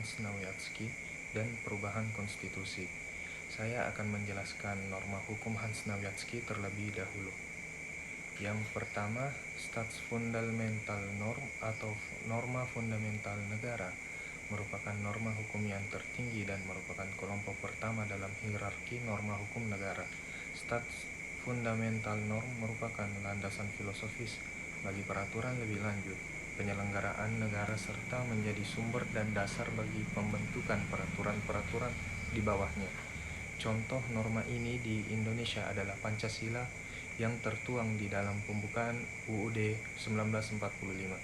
Hans Nawiatsky dan perubahan konstitusi. Saya akan menjelaskan norma hukum Hans Nawiatsky terlebih dahulu. Yang pertama, Staatsfundamental Norm atau norma fundamental negara merupakan norma hukum yang tertinggi dan merupakan kelompok pertama dalam hierarki norma hukum negara. Staatsfundamental Norm merupakan landasan filosofis bagi peraturan lebih lanjut, penyelenggaraan negara serta menjadi sumber dan dasar bagi pembentukan peraturan-peraturan di bawahnya. Contoh norma ini di Indonesia adalah Pancasila yang tertuang di dalam pembukaan UUD 1945.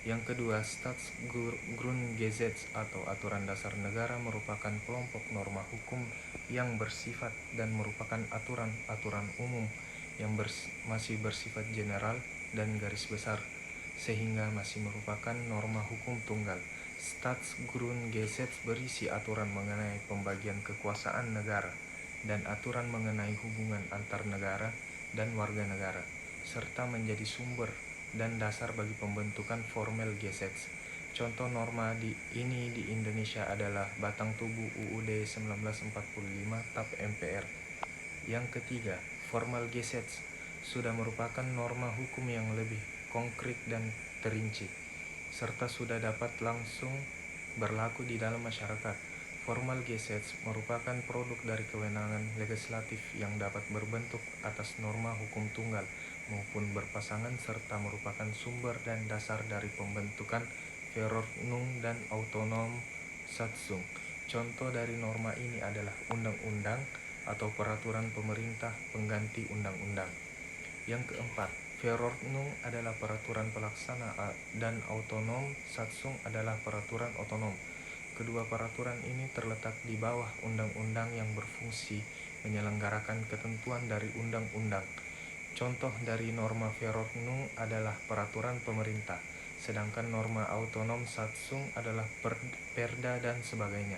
Yang kedua, Staatsgrundgesetz atau Aturan Dasar Negara merupakan kelompok norma hukum yang bersifat dan merupakan aturan-aturan umum yang masih bersifat general dan garis besar, sehingga masih merupakan norma hukum tunggal. Staatsgrundgesetz berisi aturan mengenai pembagian kekuasaan negara dan aturan mengenai hubungan antar negara dan warga negara, serta menjadi sumber dan dasar bagi pembentukan formel Gesetz. Contoh norma ini di Indonesia adalah Batang Tubuh UUD 1945 TAP MPR. Yang ketiga, formal Gesetz sudah merupakan norma hukum yang lebih konkret dan terinci, serta sudah dapat langsung berlaku di dalam masyarakat. Formal Gesetz merupakan produk dari kewenangan legislatif yang dapat berbentuk atas norma hukum tunggal maupun berpasangan serta merupakan sumber dan dasar dari pembentukan Verordnung dan Autonom Satzung. Contoh dari norma ini adalah undang-undang atau peraturan pemerintah pengganti undang-undang. Yang keempat, Verordnung adalah peraturan pelaksana dan Autonom Satzung adalah peraturan otonom. Kedua peraturan ini terletak di bawah undang-undang yang berfungsi menyelenggarakan ketentuan dari undang-undang. Contoh dari norma Verordnung adalah peraturan pemerintah, sedangkan norma Autonom Satzung adalah perda dan sebagainya.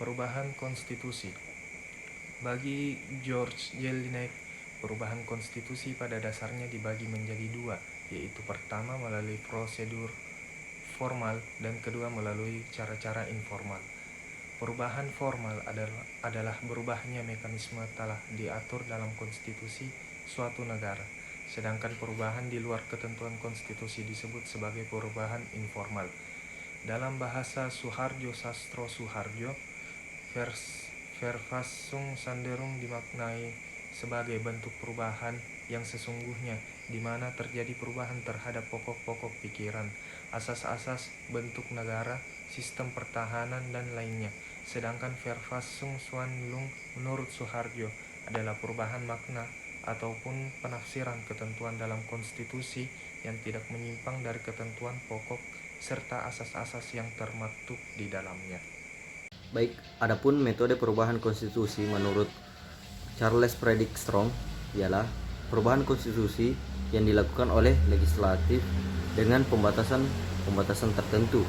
Perubahan konstitusi. Bagi George Jelinek, perubahan konstitusi pada dasarnya dibagi menjadi dua, yaitu pertama melalui prosedur formal dan kedua melalui cara-cara informal. Perubahan formal adalah berubahnya mekanisme telah diatur dalam konstitusi suatu negara, sedangkan perubahan di luar ketentuan konstitusi disebut sebagai perubahan informal. Dalam bahasa Soehardjo Sastro Soehardjo, Verfassung cenderung dimaknai sebagai bentuk perubahan yang sesungguhnya, di mana terjadi perubahan terhadap pokok-pokok pikiran, asas-asas bentuk negara, sistem pertahanan, dan lainnya. Sedangkan Verfassung Swanlung menurut Soehardjo adalah perubahan makna ataupun penafsiran ketentuan dalam konstitusi yang tidak menyimpang dari ketentuan pokok serta asas-asas yang termaktub di dalamnya. Baik, adapun metode perubahan konstitusi menurut Charles Frederick Strong ialah perubahan konstitusi yang dilakukan oleh legislatif dengan pembatasan tertentu.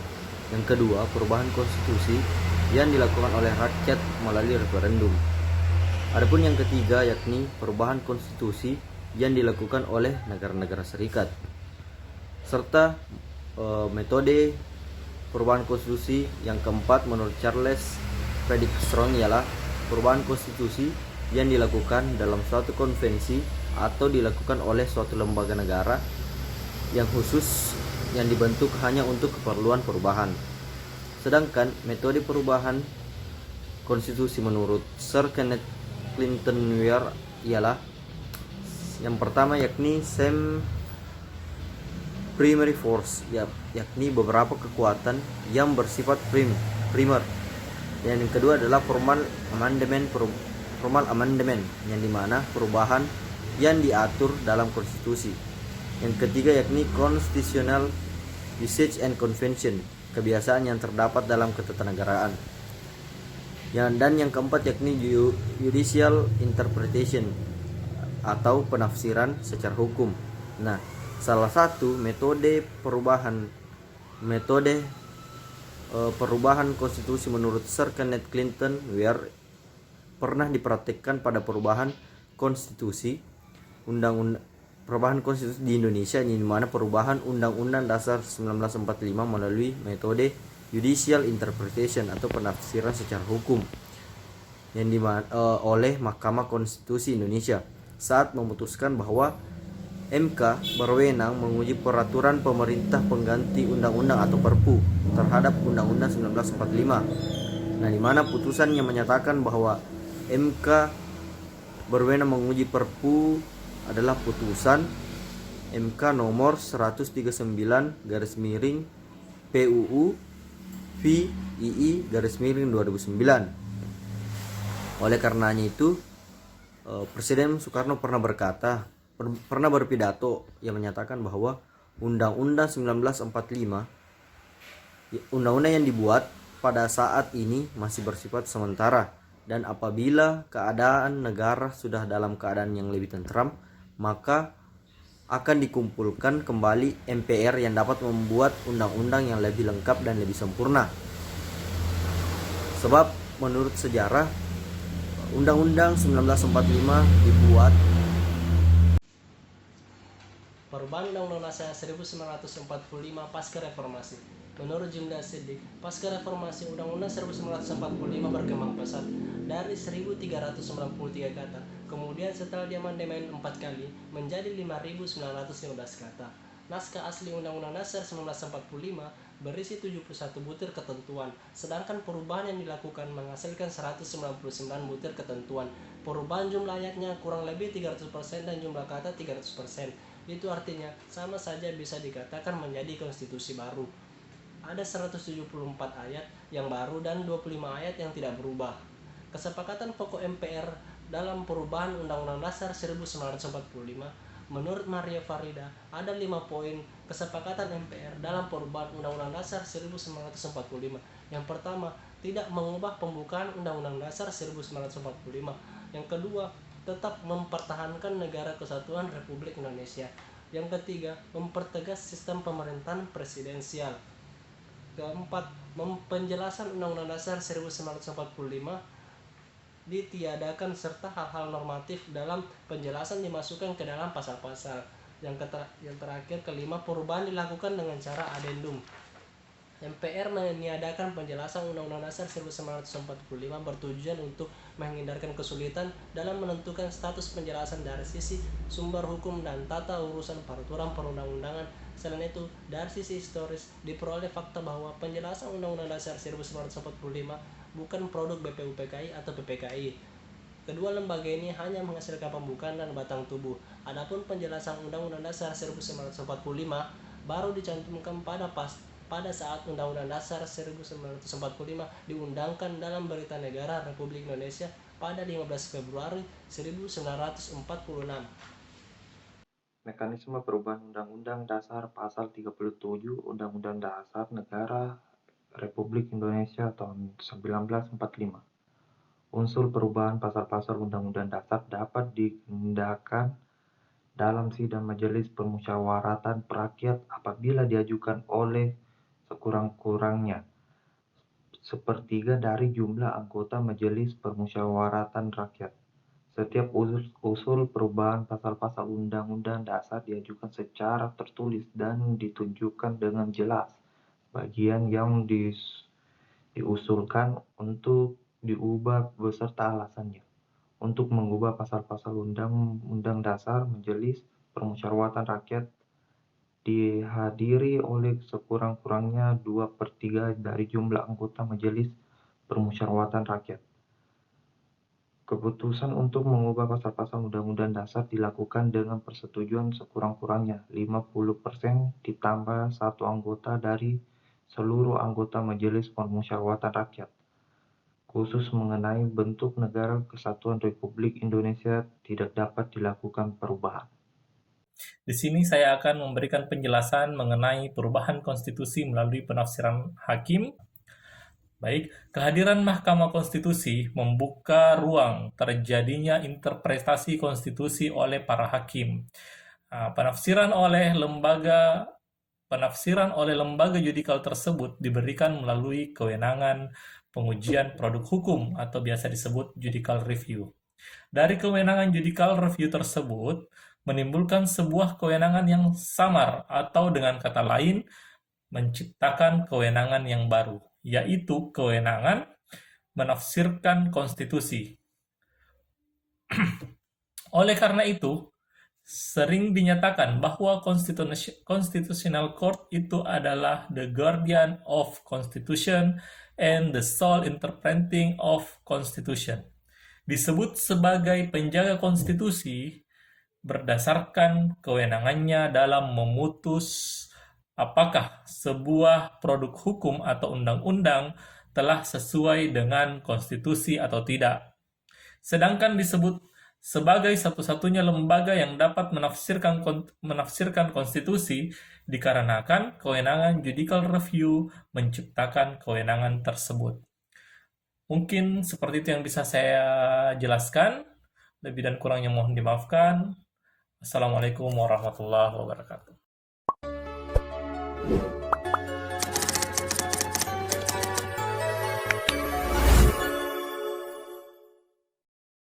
Yang kedua, perubahan konstitusi yang dilakukan oleh rakyat melalui referendum. Adapun yang ketiga yakni perubahan konstitusi yang dilakukan oleh negara-negara serikat. Serta metode perubahan konstitusi yang keempat menurut Charles Frederick Strong ialah perubahan konstitusi yang dilakukan dalam suatu konvensi atau dilakukan oleh suatu lembaga negara yang khusus yang dibentuk hanya untuk keperluan perubahan. Sedangkan metode perubahan konstitusi menurut Sir Kenneth Clinton Weir ialah yang pertama yakni same primary force, yakni beberapa kekuatan yang bersifat primer. Yang kedua adalah formal amendment yang dimana perubahan yang diatur dalam konstitusi. Yang ketiga yakni constitutional usage and convention, kebiasaan yang terdapat dalam ketatanegaraan. Dan yang keempat yakni judicial interpretation atau penafsiran secara hukum. Nah, salah satu metode perubahan konstitusi menurut Sir Kenneth Clinton Weir pernah dipraktikkan pada perubahan konstitusi di Indonesia, di mana perubahan Undang-Undang Dasar 1945 melalui metode judicial interpretation atau penafsiran secara hukum yang oleh Mahkamah Konstitusi Indonesia saat memutuskan bahwa MK berwenang menguji peraturan pemerintah pengganti undang-undang atau Perpu terhadap Undang-Undang 1945. Nah, di mana putusannya menyatakan bahwa MK berwenang menguji Perpu adalah putusan MK nomor 139 garis miring PUU VII garis miring 2009. Oleh karenanya itu, Presiden Soekarno pernah berpidato yang menyatakan bahwa Undang-Undang 1945, undang-undang yang dibuat pada saat ini masih bersifat sementara, dan apabila keadaan negara sudah dalam keadaan yang lebih tentram, maka akan dikumpulkan kembali MPR yang dapat membuat undang-undang yang lebih lengkap dan lebih sempurna. Sebab menurut sejarah, Undang-Undang 1945 dibuat. Perubahan Undang-Undang Dasar 1945 pasca reformasi. Menurut Jumlah Siddiq, pasca reformasi Undang-Undang 1945 berkembang pesat dari 1393 kata, kemudian setelah diamandemen 4 kali menjadi 5915 kata. Naskah asli Undang-Undang Dasar 1945 berisi 71 butir ketentuan, sedangkan perubahan yang dilakukan menghasilkan 199 butir ketentuan. Perubahan jumlah ayatnya kurang lebih 300% dan jumlah kata 300%. Itu artinya sama saja bisa dikatakan menjadi konstitusi baru. Ada 174 ayat yang baru dan 25 ayat yang tidak berubah. Kesepakatan pokok MPR dalam perubahan Undang-Undang Dasar 1945, menurut Maria Farida, ada 5 poin kesepakatan MPR dalam perubahan Undang-Undang Dasar 1945. Yang pertama, tidak mengubah pembukaan Undang-Undang Dasar 1945. Yang kedua, tetap mempertahankan negara kesatuan Republik Indonesia. Yang ketiga, mempertegas sistem pemerintahan presidensial. Keempat, penjelasan Undang-Undang Dasar 1945 ditiadakan serta hal-hal normatif dalam penjelasan dimasukkan ke dalam pasal-pasal. Yang terakhir, kelima, perubahan dilakukan dengan cara adendum. MPR meniadakan penjelasan Undang-Undang Dasar 1945 bertujuan untuk menghindarkan kesulitan dalam menentukan status penjelasan dari sisi sumber hukum dan tata urusan peraturan perundang-undangan. Selain itu, dari sisi historis diperoleh fakta bahwa penjelasan Undang-Undang Dasar 1945 bukan produk BPUPKI atau PPKI. Kedua lembaga ini hanya menghasilkan pembukaan dan batang tubuh. Adapun penjelasan Undang-Undang Dasar 1945 baru dicantumkan pada saat Undang-Undang Dasar 1945 diundangkan dalam Berita Negara Republik Indonesia pada 15 Februari 1946. Mekanisme perubahan Undang-Undang Dasar Pasal 37 Undang-Undang Dasar Negara Republik Indonesia tahun 1945. Unsur perubahan pasal-pasal Undang-Undang Dasar dapat diindahkan dalam sidang Majelis Permusyawaratan Rakyat apabila diajukan oleh sekurang-kurangnya sepertiga dari jumlah anggota Majelis Permusyawaratan Rakyat. Setiap usul perubahan pasal-pasal Undang-Undang Dasar diajukan secara tertulis dan ditunjukkan dengan jelas bagian yang diusulkan untuk diubah beserta alasannya. Untuk mengubah pasal-pasal Undang-Undang Dasar, Majelis Permusyawaratan Rakyat dihadiri oleh sekurang-kurangnya 2/3 dari jumlah anggota Majelis Permusyawaratan Rakyat. Keputusan untuk mengubah pasal-pasal Undang-Undang Dasar dilakukan dengan persetujuan sekurang-kurangnya 50% ditambah 1 anggota dari seluruh anggota Majelis Permusyawaratan Rakyat. Khusus mengenai bentuk Negara Kesatuan Republik Indonesia tidak dapat dilakukan perubahan. Di sini saya akan memberikan penjelasan mengenai perubahan konstitusi melalui penafsiran hakim. Baik, kehadiran Mahkamah Konstitusi membuka ruang terjadinya interpretasi konstitusi oleh para hakim. Penafsiran oleh lembaga yudikal tersebut diberikan melalui kewenangan pengujian produk hukum atau biasa disebut judicial review. Dari kewenangan judicial review tersebut menimbulkan sebuah kewenangan yang samar atau dengan kata lain menciptakan kewenangan yang baru, yaitu kewenangan menafsirkan konstitusi. Oleh karena itu, sering dinyatakan bahwa Constitutional Court itu adalah the guardian of Constitution and the sole interpreting of Constitution. Disebut sebagai penjaga konstitusi berdasarkan kewenangannya dalam memutus apakah sebuah produk hukum atau undang-undang telah sesuai dengan konstitusi atau tidak. Sedangkan disebut sebagai satu-satunya lembaga yang dapat menafsirkan konstitusi dikarenakan kewenangan judicial review menciptakan kewenangan tersebut. Mungkin seperti itu yang bisa saya jelaskan. Lebih dan kurangnya mohon dimaafkan. Assalamualaikum warahmatullahi wabarakatuh.